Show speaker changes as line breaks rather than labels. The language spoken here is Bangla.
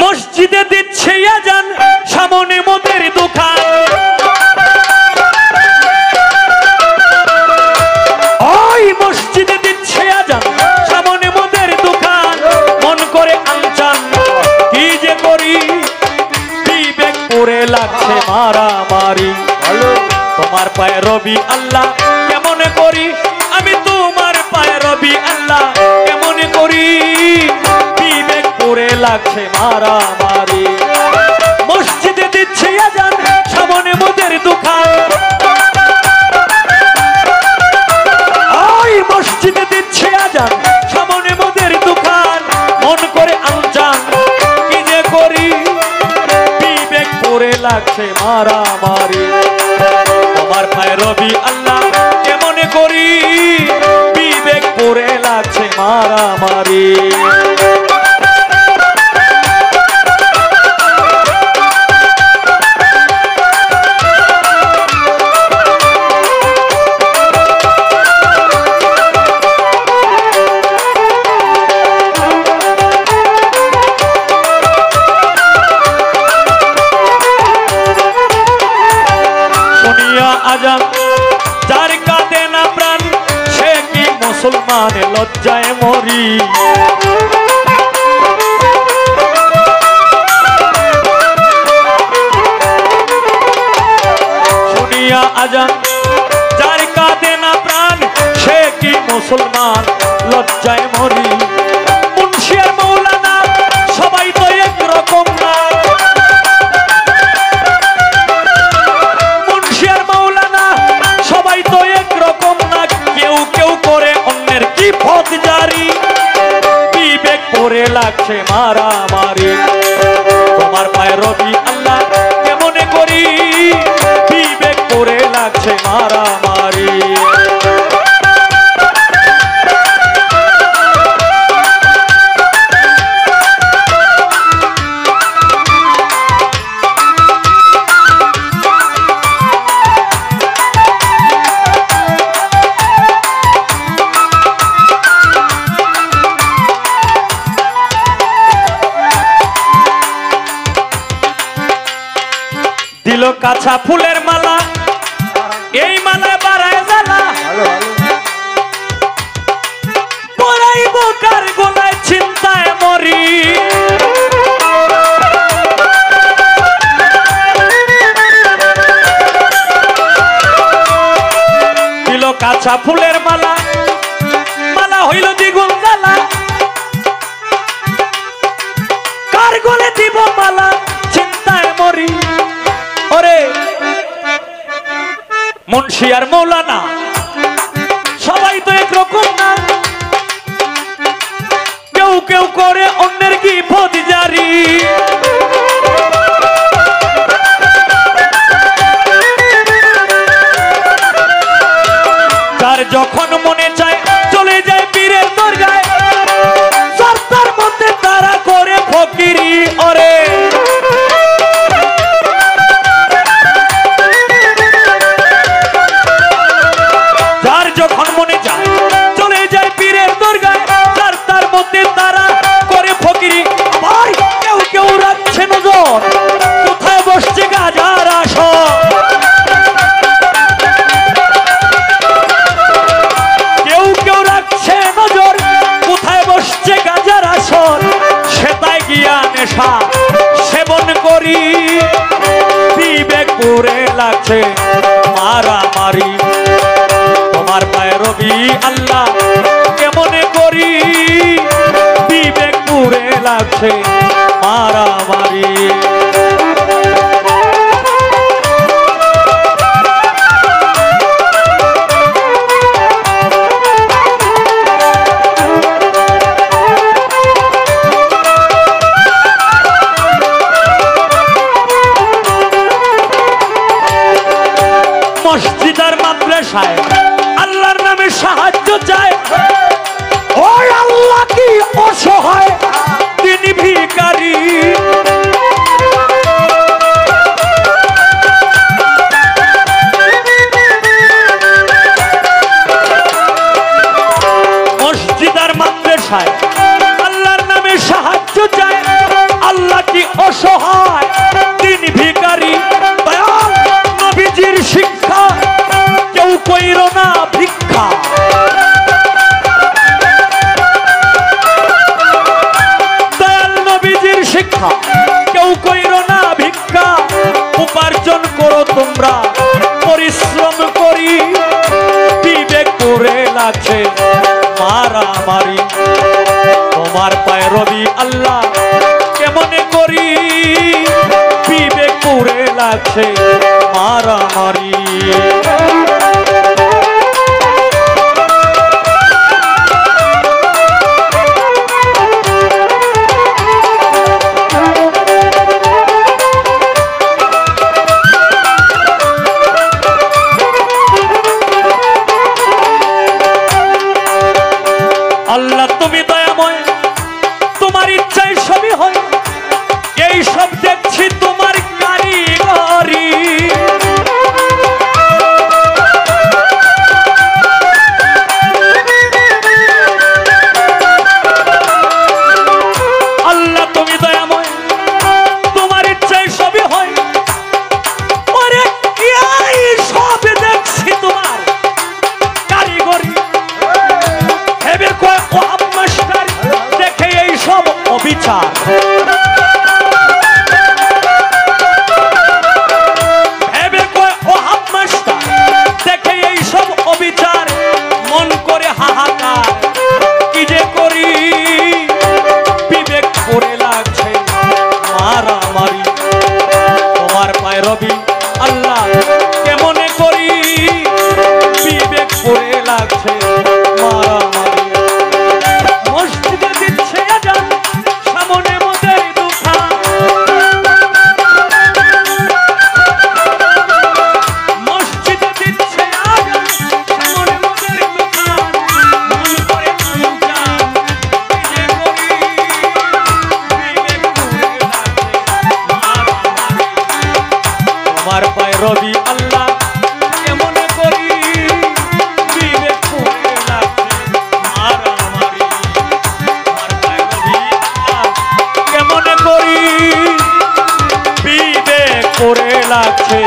মসজিদে দিচ্ছে আজান, সামনে মদের দোকান। ওই মসজিদে দিচ্ছে আজান, সামনে মদের দোকান। মন করে আনচান, কি যে করি, বিবেক পড়ে লাগছে মারামারি। তোমার পায়ে রবি আল্লাহ কেমন করি, আমি তোমার পায়ে রবি আল্লাহ কেমন করি, বিবেক পড়ে লাগছে মারামারি। মসজিদে দিচ্ছে আজান, সামনে মদের দোকান। ওই মসজিদে দিচ্ছে আজান, সামনে মদের দোকান। মন করে আনচান, কি যে করি, বিবেক পড়ে লাগছে মারামারি। তোমার পায়ে রবি আল্লাহ কেমন করি, বিবেক পড়ে লাগছে মারামারি। আজান যার কাঁদে না প্রাণ, সে কি মুসলমান লজ্জায় মরি। শুনিয়া আজান যার কাঁদে না প্রাণ, সে কি মুসলমান লজ্জায় মরি। মুন্সি আর মৌলানা সবাই তো একরকম না, সবাই তো একরকম না। কেউ কেউ করে অন্যের কি পথ জারি, বিবেক পড়ে লাগছে মারামারি। তোমার পায়ে রবি আল্লাহ কেমন করি, বিবেক পড়ে লাগছে মারামারি। দিল কাঁচা ফুলের মালা, এই মালা বাড়ায় জ্বালা। পরাইব কার গলায়, চিন্তায় মরি। দিল কাঁচা ফুলের মালা, মালা হইল দ্বিগুণ জ্বালা। কার গলে দিব মালা, চিন্তায় মরি। ওরে মুন্সি আর মৌলানা সবাই তো একরকম না, কেউ কেউ করে অন্যের কি পথ জারি। তার যখন মনে চায় চলে যায় পীরের দরগায়, সরতার মধ্যে তারা করে ফকিরি। ওরে যখন মনে যায় চলে যায় পীরের দরগায়, যার তার মধ্যে তারা করে ফকিরি। ভাই কেউ কেউ রাখছে নজর, কোথায় বসছে গাজার আসর। কেউ কেউ রাখছে নজর, কোথায় বসছে গাজার আসর। সেটাই গিয়া নেশা সেবন করি, বিবেক পড়ে লাগছে মারামারি। তোমার পায়ে রবি আল্লাহ কেমন করি, বিবেক পড়ে লাগছে মারামারি। মসজিদ আর মাদ্রাসায় আল্লাহর নামে সাহায্য চায়। ওই আল্লাহ কি অসহায়, তিনি ভিখারি। মসজিদ আর মাদ্রাসায় আল্লাহর নামে সাহায্য চায়। আল্লাহ কি শিক্ষা কেউ কইরো না ভিক্ষা উপার্জন করো তোমরা পরিশ্রম করি বিবেক করে লাগছে মারামারি তোমার পায়ে রবি আল্লাহ কেমনে করি বিবেক করে লাগছে মারামারি আল্লাহ তুমি দয়াময় তোমার ইচ্ছায় সবই হয় এই সব দেখছি তোমার কারিগরি আল্লাহ তুমি দয়াময় তোমার ইচ্ছায় সবই হয় ওরে এই সব দেখছি তোমার কারিগরি হেবের কয় ওহাব মাস্টার দেখে এই সব অবিচার হেবের কয় ওহাব মাস্টার দেখে এই সব অবিচার মন করে হাহাকার কি যে করি বিবেক করে লাগছে মারামারি তোমার পায়ে রবি আল্লাহ কেমনে করি বিবেক করে লাগছে মারামারি মসজিদে দিচ্ছে আজান সামনে মোদের দোকান মসজিদে দিচ্ছে আজান সামনে মোদের দোকান মন করে আনজান কি যে করি বিবেক করে লাগছে মারামারি তোমার পায়ে রবি আল্লাহ কেমনে করি বিবেক করে লাগছে মারামারি তোমার পায়ে রবি আল্লাহ কেমনে করি বিবেক করে লাগছে